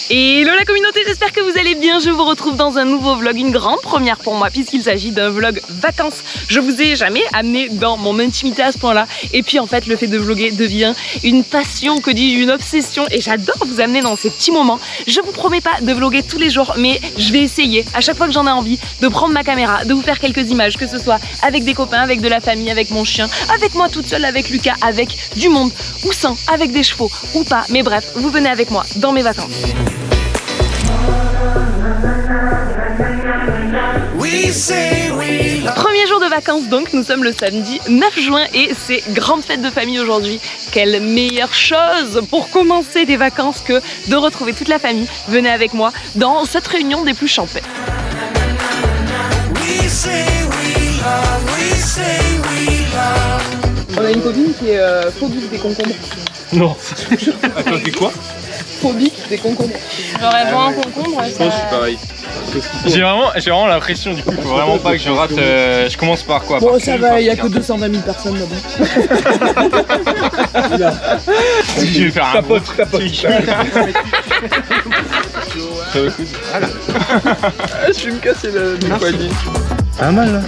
Hello la communauté, j'espère que vous allez bien. Je vous retrouve dans un nouveau vlog, une grande première pour moi puisqu'il s'agit d'un vlog vacances. Je vous ai jamais amené dans mon intimité à ce point là. Et puis en fait le fait de vlogger devient une passion, que dis-je, une obsession. Et j'adore vous amener dans ces petits moments. Je vous promets pas de vlogger tous les jours, mais je vais essayer à chaque fois que j'en ai envie de prendre ma caméra, de vous faire quelques images, que ce soit avec des copains, avec de la famille, avec mon chien, avec moi toute seule, avec Lucas, avec du monde ou sans, avec des chevaux ou pas. Mais bref, vous venez avec moi dans mes vacances. Premier jour de vacances donc, nous sommes le samedi 9 juin et c'est grande fête de famille aujourd'hui. Quelle meilleure chose pour commencer des vacances que de retrouver toute la famille. Venez avec moi dans cette réunion des plus champêtres. On a une copine qui est phobique des concombres. Non. Attends, t'es quoi? Phobique des concombres. Genre elle voit un concombre, je pense que c'est pareil. J'ai vraiment l'impression, du coup, il faut vraiment pas que je rate. Je commence par quoi? Bon, ça va, il n'y a que 220 000 personnes là-bas. Je vais faire un tapote. Ça va coûter. Voilà. Je vais me casser le poignet. Pas mal là.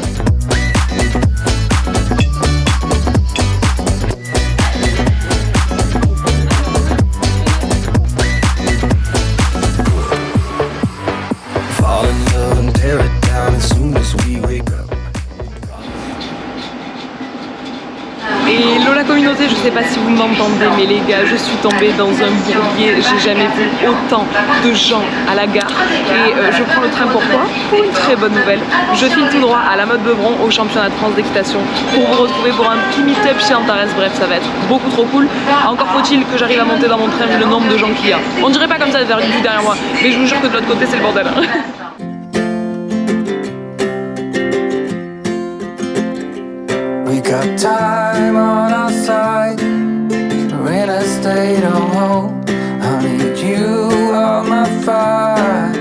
Hello la communauté, je sais pas si vous m'entendez, mais les gars, je suis tombée dans un bourbier. J'ai jamais vu autant de gens à la gare. Et je prends le train pourquoi? Pour une très bonne nouvelle. Je file tout droit à la Motte Beuvron au championnat de France d'équitation pour vous retrouver pour un petit meet-up chez Antares. Bref, ça va être beaucoup trop cool. Encore faut-il que j'arrive à monter dans mon train vu le nombre de gens qu'il y a. On dirait pas comme ça vers du derrière moi, mais je vous jure que de l'autre côté c'est le bordel. We got time on our side. We're in a state of hope. I need you on my fire.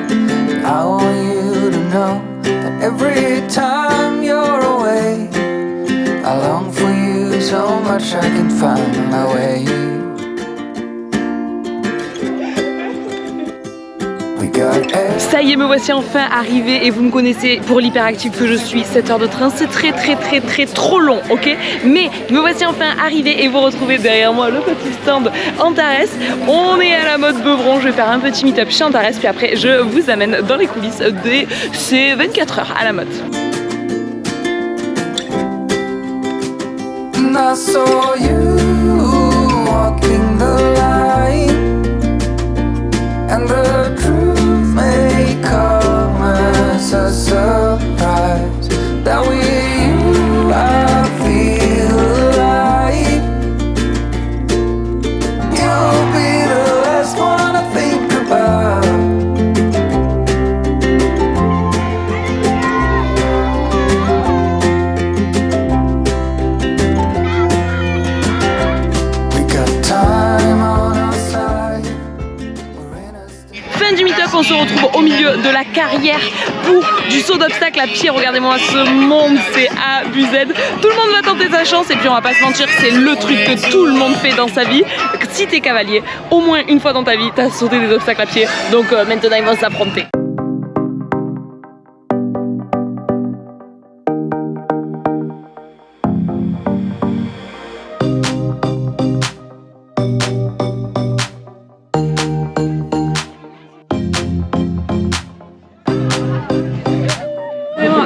I want you to know that every time you're away, I long for you so much I can find my way. Ça y est, me voici enfin arrivée et vous me connaissez pour l'hyperactive que je suis. 7 heures de train, c'est très trop long, ok? Mais me voici enfin arrivée et vous retrouvez derrière moi le petit stand Antares. On est à la Motte Beuvron, je vais faire un petit meet-up chez Antares puis après je vous amène dans les coulisses de ces 24 heures à la Motte. I saw you walking the line, and the truth may come as a surprise that with you I feel alive. You'll be the last one I think about. Fin du meet-up, on se retrouve au milieu de la carrière pour du saut d'obstacle à pied. Regardez-moi ce monde, c'est abusé. Tout le monde va tenter sa chance et puis on va pas se mentir, c'est le truc que tout le monde fait dans sa vie. Si t'es cavalier, au moins une fois dans ta vie, t'as sauté des obstacles à pied. Donc maintenant ils vont s'affronter.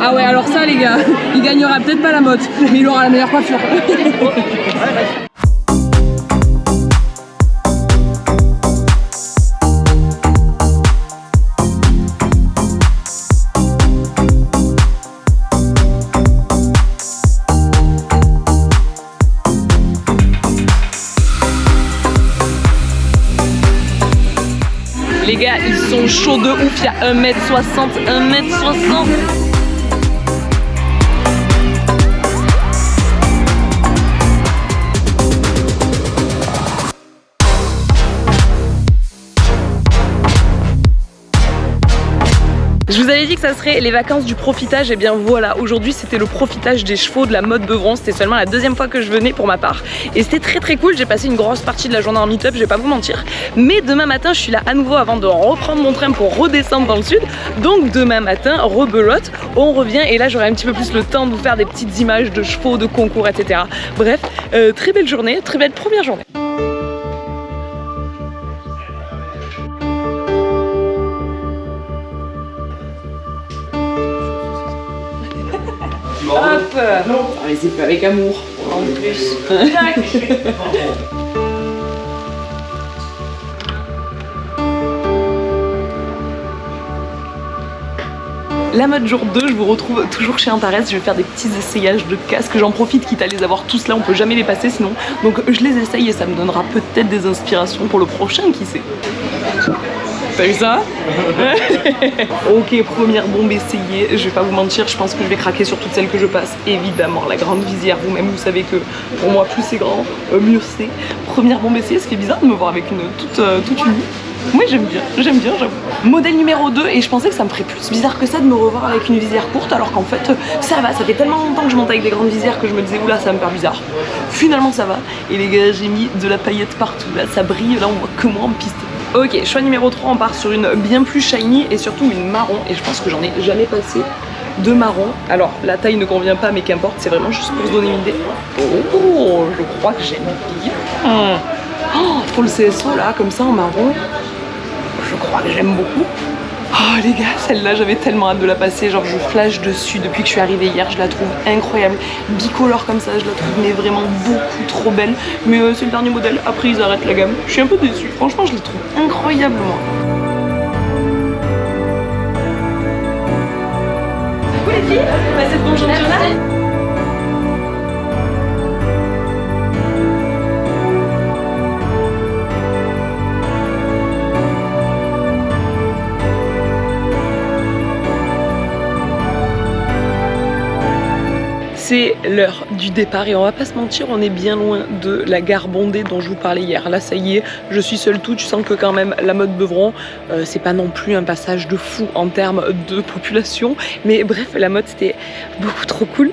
Ah ouais, alors ça les gars, il gagnera peut-être pas la motte, mais il aura la meilleure coiffure. Les gars, ils sont chauds de ouf, il y a 1m60, 1m60. Je vous avais dit que ça serait les vacances du profitage, et bien voilà, aujourd'hui c'était le profitage des chevaux de la mode Beuvron. C'était seulement la deuxième fois que je venais pour ma part et c'était très cool. J'ai passé une grosse partie de la journée en meet-up, je vais pas vous mentir, mais demain matin je suis là à nouveau avant de reprendre mon train pour redescendre dans le sud. Donc demain matin, rebelote, on revient et là j'aurai un petit peu plus le temps de vous faire des petites images de chevaux, de concours, etc. Bref, très belle journée, très belle première journée. Hop! Ah, mais c'est fait avec amour, en plus. La mode jour 2, je vous retrouve toujours chez Antares. Je vais faire des petits essayages de casques. J'en profite, quitte à les avoir tous là, on peut jamais les passer sinon. Donc je les essaye et ça me donnera peut-être des inspirations pour le prochain, qui sait. T'as vu ça? Ok, première bombe essayée. Je vais pas vous mentir, je pense que je vais craquer sur toutes celles que je passe. Évidemment, la grande visière, vous-même vous savez que pour moi plus c'est grand, mieux c'est. Première bombe essayée, ce qui est bizarre de me voir avec une toute unie. Moi j'aime bien, j'avoue. Modèle numéro 2, et je pensais que ça me ferait plus bizarre que ça de me revoir avec une visière courte, alors qu'en fait ça va, ça fait tellement longtemps que je monte avec des grandes visières que je me disais oula ça va me faire bizarre. Finalement ça va, et les gars j'ai mis de la paillette partout, là ça brille, là on voit que moi en piste. Ok, choix numéro 3, on part sur une bien plus shiny et surtout une marron, et je pense que j'en ai jamais passé de marron. Alors la taille ne convient pas mais qu'importe, c'est vraiment juste pour se donner une idée. Oh, je crois que j'aime bien. Oh, pour le CSO là, comme ça en marron, je crois que j'aime beaucoup. Oh les gars, celle-là j'avais tellement hâte de la passer, genre je flash dessus depuis que je suis arrivée hier, je la trouve incroyable. Bicolore comme ça, je la trouve mais vraiment beaucoup trop belle. Mais c'est le dernier modèle, après ils arrêtent la gamme. Je suis un peu déçue, franchement je la trouve incroyable moi. Coucou les filles, passez de bon championnat. C'est l'heure du départ et on va pas se mentir, on est bien loin de la gare bondée dont je vous parlais hier. Là ça y est, je suis seule toute, je sens que quand même la mode Beuvron, c'est pas non plus un passage de fou en termes de population, mais bref la mode c'était beaucoup trop cool.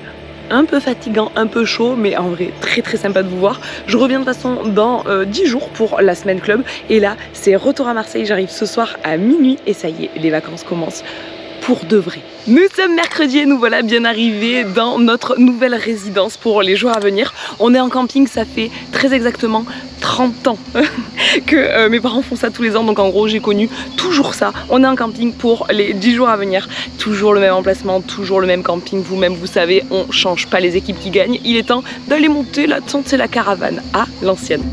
Un peu fatigant, un peu chaud, mais en vrai très sympa de vous voir. Je reviens de toute façon dans 10 jours pour la semaine club et là c'est retour à Marseille, j'arrive ce soir à minuit et ça y est, les vacances commencent pour de vrai. Nous sommes mercredi et nous voilà bien arrivés dans notre nouvelle résidence pour les jours à venir. On est en camping, ça fait très exactement 30 ans que mes parents font ça tous les ans, donc en gros j'ai connu toujours ça. On est en camping pour les 10 jours à venir, toujours le même emplacement, toujours le même camping, vous-même vous savez, on change pas les équipes qui gagnent. Il est temps d'aller monter la tente et la caravane à l'ancienne.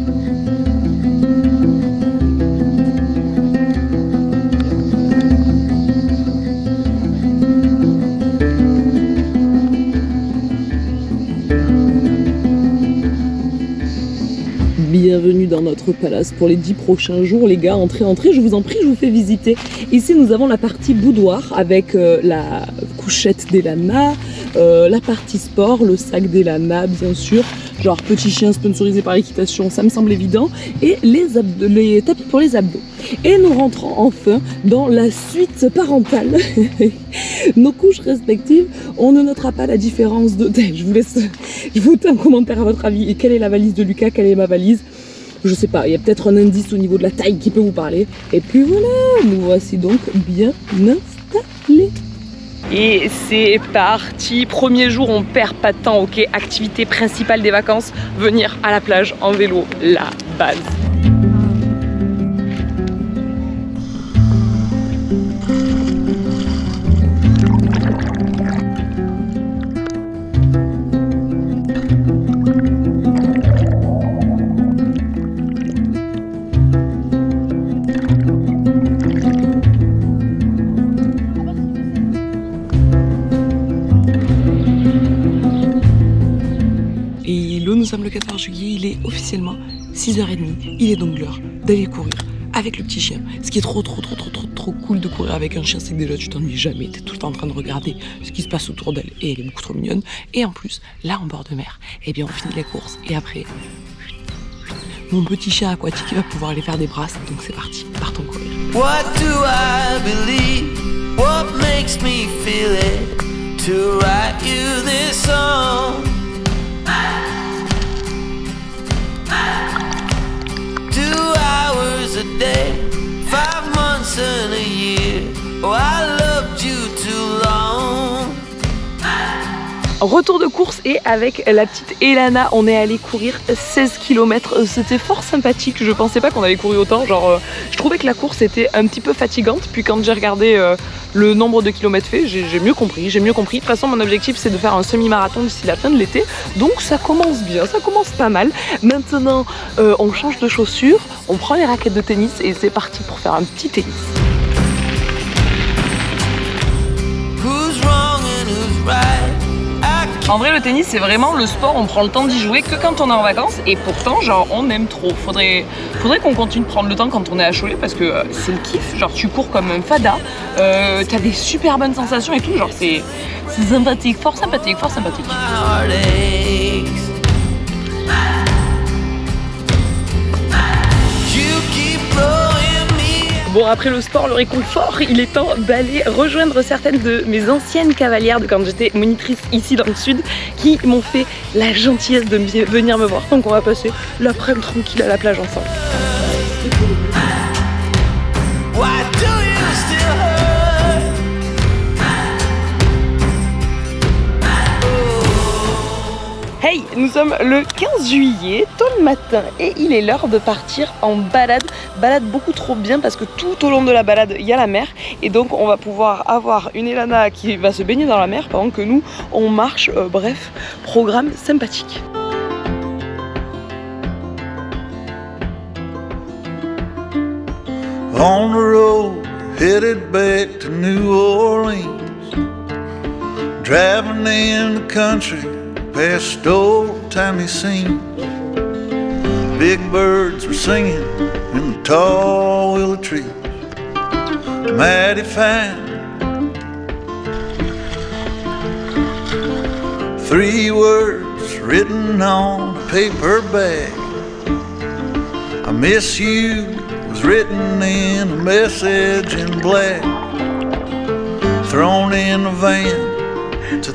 Bienvenue dans notre palace pour les 10 prochains jours les gars, entrez, je vous en prie, je vous fais visiter. Ici nous avons la partie boudoir avec la couchette d'Elana, la partie sport, le sac d'Elana bien sûr, genre petit chien sponsorisé par l'équitation, ça me semble évident, et les tapis pour les abdos. Et nous rentrons enfin dans la suite parentale. Nos couches respectives, on ne notera pas la différence de... Je vous laisse voter en commentaire à votre avis. Et quelle est la valise de Lucas, quelle est ma valise? Je sais pas, il y a peut-être un indice au niveau de la taille qui peut vous parler. Et puis voilà, nous voici donc bien installés. Et c'est parti, premier jour, on perd pas de temps, ok? Activité principale des vacances, venir à la plage en vélo, la base. Nous sommes le 14 juillet, il est officiellement 6h30, il est donc l'heure d'aller courir avec le petit chien. Ce qui est trop cool de courir avec un chien, c'est que déjà tu t'ennuies jamais, t'es tout le temps en train de regarder ce qui se passe autour d'elle et elle est beaucoup trop mignonne. Et en plus, là en bord de mer, eh bien on finit les courses et après, mon petit chien aquatique va pouvoir aller faire des brasses, donc c'est parti, partons courir. What do I believe? What makes makes me feel it to write you this song. 2 hours a day, 5 months and a year. Oh, I loved you too long. Retour de course et avec la petite Elana, on est allé courir 16 km. C'était fort sympathique, je pensais pas qu'on allait courir autant. Genre, je trouvais que la course était un petit peu fatigante. Puis quand j'ai regardé le nombre de kilomètres faits, j'ai mieux compris. De toute façon, mon objectif c'est de faire un semi-marathon d'ici la fin de l'été. Donc ça commence bien, ça commence pas mal. Maintenant, on change de chaussures, on prend les raquettes de tennis et c'est parti pour faire un petit tennis. Who's wrong and who's right? En vrai, le tennis, c'est vraiment le sport, on prend le temps d'y jouer que quand on est en vacances et pourtant, genre, on aime trop. Faudrait qu'on continue de prendre le temps quand on est à Cholet parce que c'est le kiff. Genre, tu cours comme un fada, t'as des super bonnes sensations et tout. Genre, c'est sympathique, fort sympathique, fort sympathique. Bon, après le sport, le réconfort, il est temps d'aller rejoindre certaines de mes anciennes cavalières de quand j'étais monitrice ici dans le sud qui m'ont fait la gentillesse de venir me voir. Donc on va passer l'après-midi tranquille à la plage ensemble. Hey, nous sommes le 15 juillet, tôt le matin, et il est l'heure de partir en balade. Balade beaucoup trop bien parce que tout au long de la balade, il y a la mer. Et donc on va pouvoir avoir une Elana qui va se baigner dans la mer pendant que nous, on marche. Bref, programme sympathique. On the road, headed back to New Orleans, driving in the country past old-timey scenes. Big birds were singing in the tall willow trees. Mighty fine. 3 words written on a paper bag. I miss you was written in a message in black. Thrown in a van.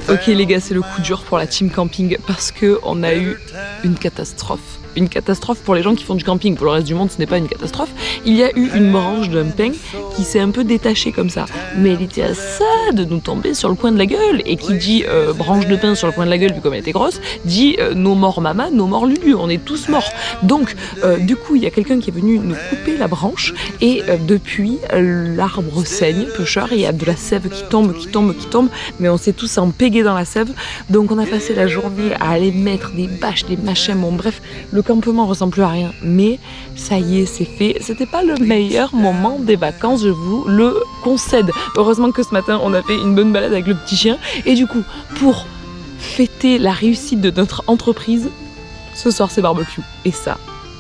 Ok les gars, c'est le coup dur pour la team camping parce que on a eu une catastrophe. Une catastrophe pour les gens qui font du camping. Pour le reste du monde, ce n'est pas une catastrophe. Il y a eu une branche d'un pin qui s'est un peu détachée comme ça. Mais elle était à ça de nous tomber sur le coin de la gueule. Et qui dit branche de pin sur le coin de la gueule, vu comme elle était grosse, dit nos morts maman, nos morts Lulu, on est tous morts. Donc, du coup, il y a quelqu'un qui est venu nous couper la branche. Et depuis, l'arbre saigne, peu cher, et il y a de la sève qui tombe. Mais on s'est tous empégués dans la sève. Donc, on a passé la journée à aller mettre des bâches, des machins. Bon, bref, le campement ressemble plus à rien, mais ça y est, c'est fait. C'était pas le meilleur moment des vacances, je vous le concède. Heureusement que ce matin, on a fait une bonne balade avec le petit chien. Et du coup, pour fêter la réussite de notre entreprise, ce soir, c'est barbecue. Et ça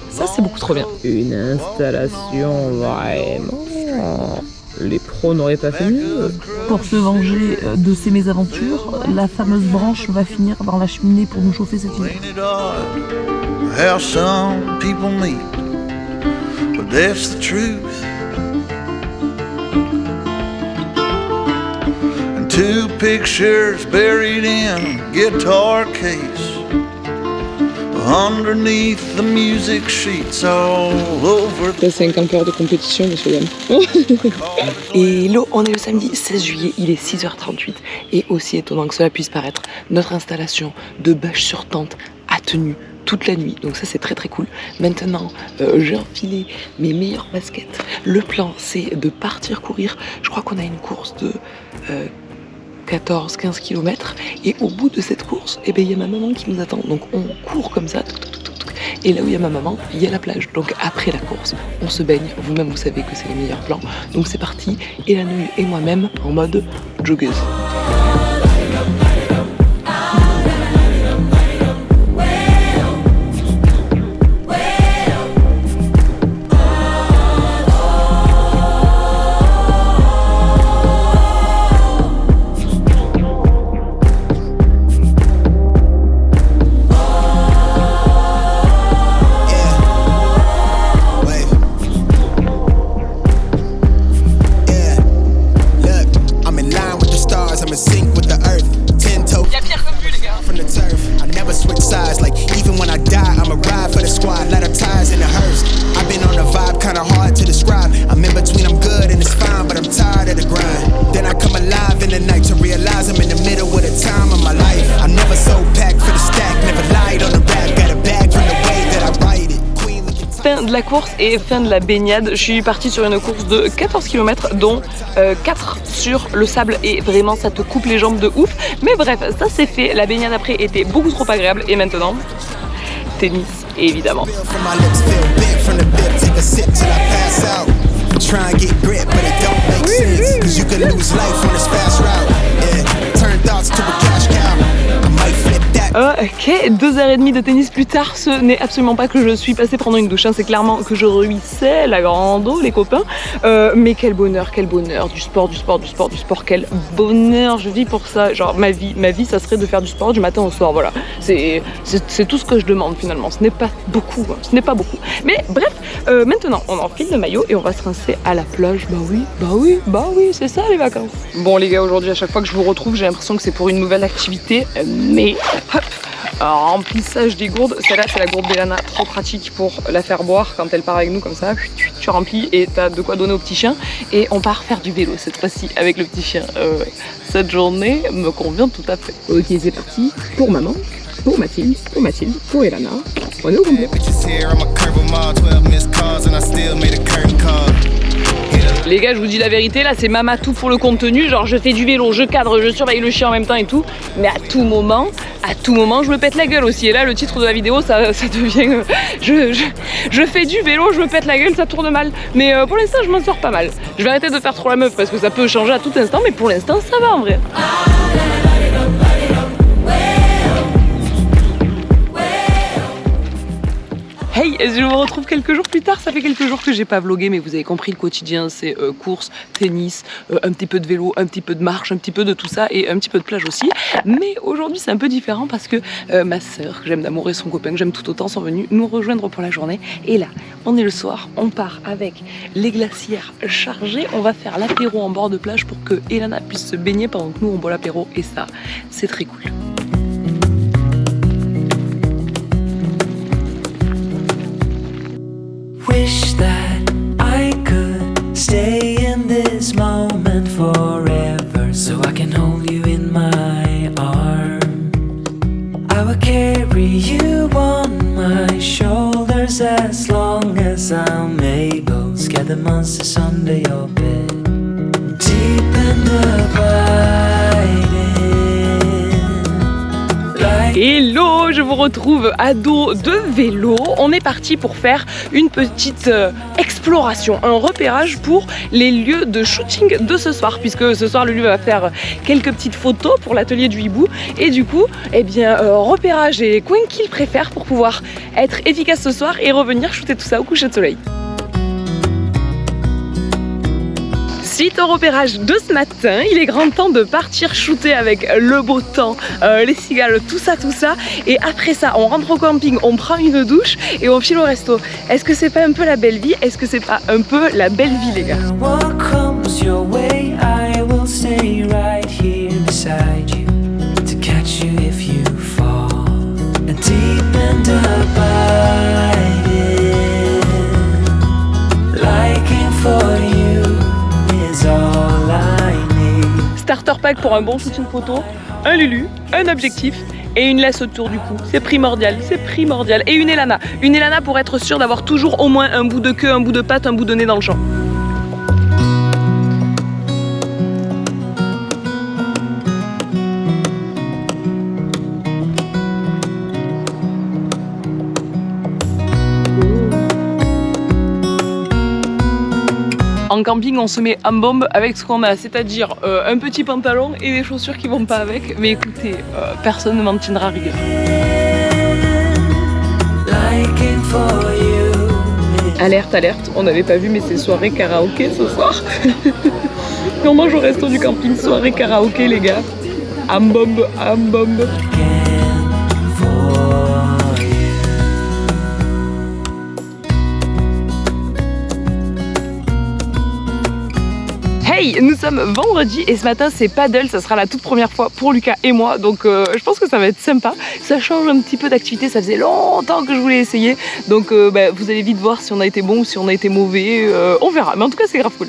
c'est beaucoup trop bien. Une installation vraiment... Les pros n'auraient pas fait mieux. Pour se venger de ces mésaventures, la fameuse branche va finir dans la cheminée pour nous chauffer cet hiver. How some people meet, but that's the truth. And 2 pictures buried in a guitar case, underneath the music sheets all over. Ça, c'est un campeur de compétition, monsieur Yann. Et hello, on est le samedi 16 juillet, il est 6h38. Et aussi étonnant que cela puisse paraître, notre installation de bâche sur tente a tenu toute la nuit, donc ça c'est très très cool. Maintenant j'ai enfilé mes meilleures baskets. Le plan c'est de partir courir. Je crois qu'on a une course de 14-15 km et au bout de cette course, eh ben, y a ma maman qui nous attend. Donc on court comme ça, et là où il y a ma maman, il y a la plage. Donc après la course, on se baigne. Vous-même vous savez que c'est les meilleurs plans. Donc c'est parti, et la nouille et moi-même en mode joggeuse. I'm in line with de la course et fin de la baignade. Je suis partie sur une course de 14 km dont 4 sur le sable et vraiment ça te coupe les jambes de ouf. Mais bref, ça c'est fait. La baignade après était beaucoup trop agréable et maintenant, tennis évidemment. Ok, 2h30 de tennis plus tard, ce n'est absolument pas que je suis passée prendre une douche, hein. C'est clairement que je ruissais la grande eau, les copains. Mais quel bonheur, du sport, quel bonheur, je vis pour ça. Genre ma vie, ça serait de faire du sport du matin au soir, voilà. C'est tout ce que je demande finalement, ce n'est pas beaucoup, hein. Ce n'est pas beaucoup. Mais bref, maintenant on enfile le maillot et on va se rincer à la plage. Bah oui, c'est ça les vacances. Bon les gars, aujourd'hui à chaque fois que je vous retrouve, j'ai l'impression que c'est pour une nouvelle activité, mais hop, remplissage des gourdes. Celle-là c'est la gourde d'Elana, trop pratique pour la faire boire quand elle part avec nous comme ça. Tu remplis et t'as de quoi donner au petit chien. Et on part faire du vélo cette fois-ci avec le petit chien. Cette journée me convient tout à fait. Ok, c'est parti. Pour maman, pour Mathilde, pour Elana. On est au complet. Les gars, je vous dis la vérité, là c'est mamatou pour le contenu, genre je fais du vélo, je cadre, je surveille le chien en même temps et tout, mais à tout moment, je me pète la gueule aussi. Et là le titre de la vidéo, ça devient je fais du vélo, je me pète la gueule, ça tourne mal. Mais pour l'instant je m'en sors pas mal. Je vais arrêter de faire trop la meuf parce que ça peut changer à tout instant, mais pour l'instant ça va en vrai. Hey, je vous retrouve quelques jours plus tard, ça fait quelques jours que j'ai pas vlogué, mais vous avez compris, le quotidien c'est course, tennis, un petit peu de vélo, un petit peu de marche, un petit peu de tout ça et un petit peu de plage aussi. Mais aujourd'hui c'est un peu différent parce que ma sœur, que j'aime d'amour, et son copain que j'aime tout autant sont venus nous rejoindre pour la journée. Et là, on est le soir, on part avec les glacières chargées, on va faire l'apéro en bord de plage pour que Elana puisse se baigner pendant que nous on boit l'apéro et ça, c'est très cool. Wish that I could stay in this moment forever, so I can hold you in my arms. I will carry you on my shoulders as long as I'm able. Scare the monsters under your bed, deep and abiding. Hello, je vous retrouve à dos de vélo. On est parti pour faire une petite exploration, un repérage pour les lieux de shooting de ce soir, puisque ce soir le lieu va faire quelques petites photos pour l'atelier du hibou. Et du coup, eh bien, repérage et coin qu'il préfère pour pouvoir être efficace ce soir et revenir shooter tout ça au coucher de soleil. Suite au repérage de ce matin, il est grand temps de partir shooter avec le beau temps, les cigales, tout ça. Et après ça, on rentre au camping, on prend une douche et on file au resto. Est-ce que c'est pas un peu la belle vie? Est-ce que c'est pas un peu la belle vie, les gars? Starter pack pour un bon shooting photo, un Lulu, un objectif et une laisse autour du cou. C'est primordial. Et une Elana pour être sûr d'avoir toujours au moins un bout de queue, un bout de patte, un bout de nez dans le champ. En camping, on se met en bombe avec ce qu'on a, c'est-à-dire un petit pantalon et des chaussures qui vont pas avec. Mais écoutez, personne ne m'en tiendra rigueur. Alerte, on n'avait pas vu, mais c'est soirée karaoké ce soir. On mange au resto du camping, soirée karaoké les gars. En bombe. Hey, nous sommes vendredi et ce matin c'est paddle, ça sera la toute première fois pour Lucas et moi, donc je pense que ça va être sympa. Ça change un petit peu d'activité, ça faisait longtemps que je voulais essayer, donc vous allez vite voir si on a été bon ou si on a été mauvais, on verra, mais en tout cas c'est grave cool.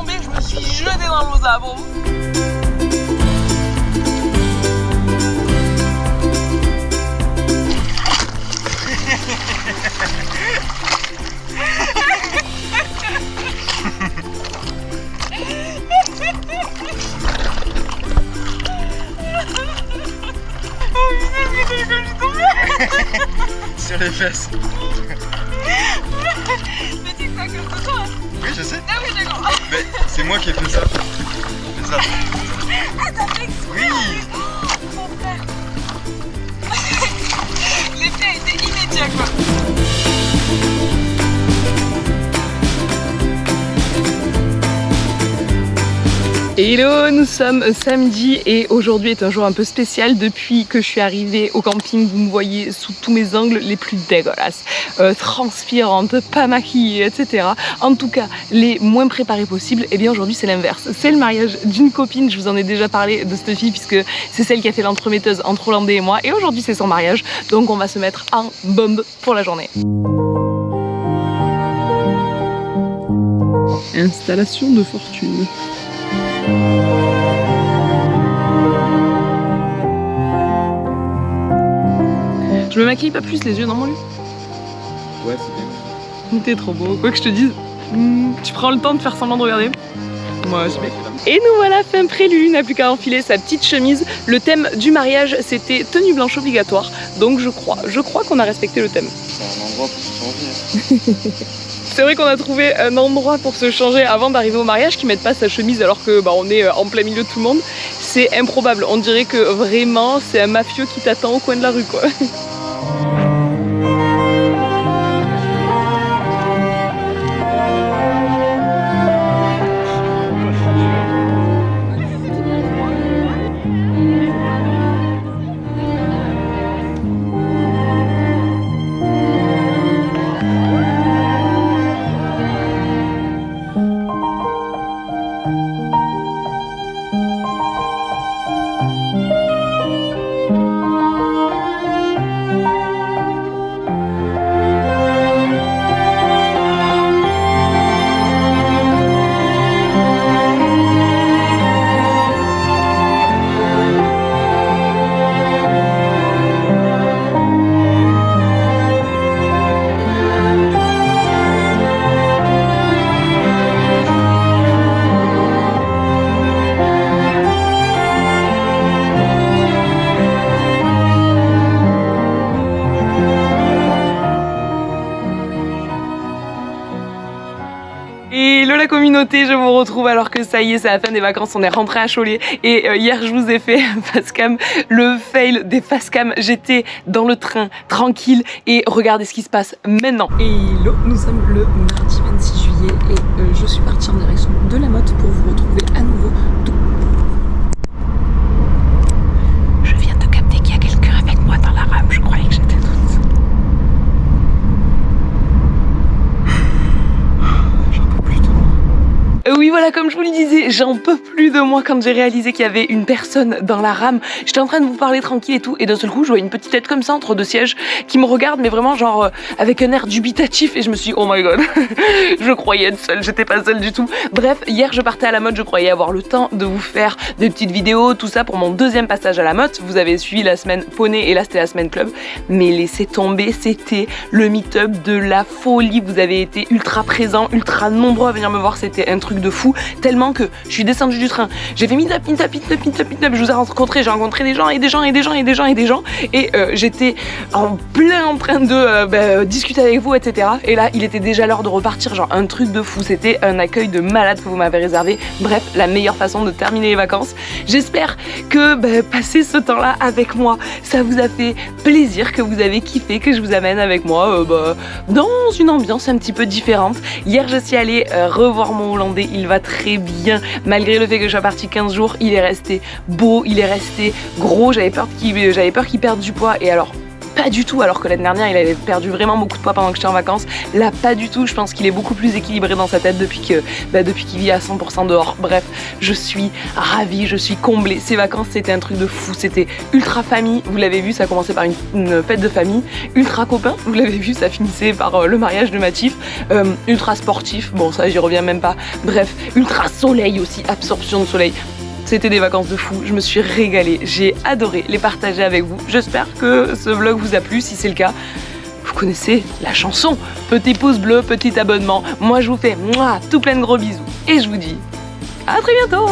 tombée, je me suis jetée dans l'eau, ça bon. Sur les fesses. Mais tu sais que c'est toi. Oui, je sais. Ah oui, d'accord. Mais c'est moi qui ai fait ça. J'ai fait ça. Ah, t'as fait exprès. Oui. Mon frère. L'effet a été immédiat, quoi. Hello, nous sommes samedi et aujourd'hui est un jour un peu spécial. Depuis que je suis arrivée au camping, vous me voyez sous tous mes angles les plus dégueulasses, transpirantes, pas maquillée, etc. En tout cas, les moins préparées possibles. Et bien aujourd'hui c'est l'inverse. C'est le mariage d'une copine, je vous en ai déjà parlé de cette fille puisque c'est celle qui a fait l'entremetteuse entre Hollandais et moi. Et aujourd'hui c'est son mariage, donc on va se mettre en bombe pour la journée. Installation de fortune. Je me maquille pas plus les yeux dans mon lit. Ouais, c'est bien. T'es trop beau, quoi que je te dise. Tu prends le temps de faire semblant de regarder. Moi, je vais. Et nous voilà, fin prélude, n'a plus qu'à enfiler sa petite chemise. Le thème du mariage, c'était tenue blanche obligatoire. Donc je crois qu'on a respecté le thème. C'est un endroit pour se changer. C'est vrai qu'on a trouvé un endroit pour se changer avant d'arriver au mariage, qui mettent pas sa chemise alors que on est en plein milieu de tout le monde. C'est improbable, on dirait que vraiment c'est un mafieux qui t'attend au coin de la rue, quoi. Hello la communauté, je vous retrouve alors que ça y est, c'est la fin des vacances, on est rentré à Cholet et hier je vous ai fait un facecam, le fail des facecam. J'étais dans le train tranquille et regardez ce qui se passe maintenant. Hello, nous sommes le mardi 26 juillet et je suis partie en direction de la Motte pour vous retrouver à nouveau. Je viens de capter qu'il y a quelqu'un avec moi dans la rame, je croyais que j'étais toute. Oui voilà, comme je vous le disais, j'en peux plus de moi quand j'ai réalisé qu'il y avait une personne dans la rame. J'étais en train de vous parler tranquille et tout, et d'un seul coup je vois une petite tête comme ça entre deux sièges qui me regarde, mais vraiment genre avec un air dubitatif, et je me suis dit oh my god, je croyais être seule, j'étais pas seule du tout. Bref, hier je partais à la Motte, je croyais avoir le temps de vous faire des petites vidéos, tout ça pour mon deuxième passage à la Motte. Vous avez suivi la semaine poney et là c'était la semaine club, mais laissez tomber, c'était le meet-up de la folie. Vous avez été ultra présents, ultra nombreux à venir me voir, c'était un truc de fou, tellement que je suis descendue du train, j'ai fait meet-up, je vous ai rencontré, j'ai rencontré des gens et j'étais en plein en train de discuter avec vous, etc. Et là il était déjà l'heure de repartir, genre un truc de fou, c'était un accueil de malade que vous m'avez réservé. Bref, la meilleure façon de terminer les vacances. J'espère que passer ce temps-là avec moi, ça vous a fait plaisir, que vous avez kiffé, que je vous amène avec moi dans une ambiance un petit peu différente. Hier je suis allée revoir mon Hollandais, il va très bien, malgré le fait que je sois partie 15 jours, il est resté beau, il est resté gros, j'avais peur qu'il perde du poids, et alors pas du tout, alors que l'année dernière il avait perdu vraiment beaucoup de poids pendant que j'étais en vacances. Là pas du tout, je pense qu'il est beaucoup plus équilibré dans sa tête depuis qu'il vit à 100% dehors. Bref, je suis ravie, je suis comblée. Ces vacances c'était un truc de fou, c'était ultra famille, vous l'avez vu, ça a commencé par une fête de famille, ultra copain, vous l'avez vu, ça finissait par le mariage de Mathif, ultra sportif, bon ça j'y reviens même pas, bref, ultra soleil aussi, absorption de soleil. C'était des vacances de fou, je me suis régalée, j'ai adoré les partager avec vous. J'espère que ce vlog vous a plu, si c'est le cas, vous connaissez la chanson. Petit pouce bleu, petit abonnement. Moi je vous fais tout plein de gros bisous et je vous dis à très bientôt.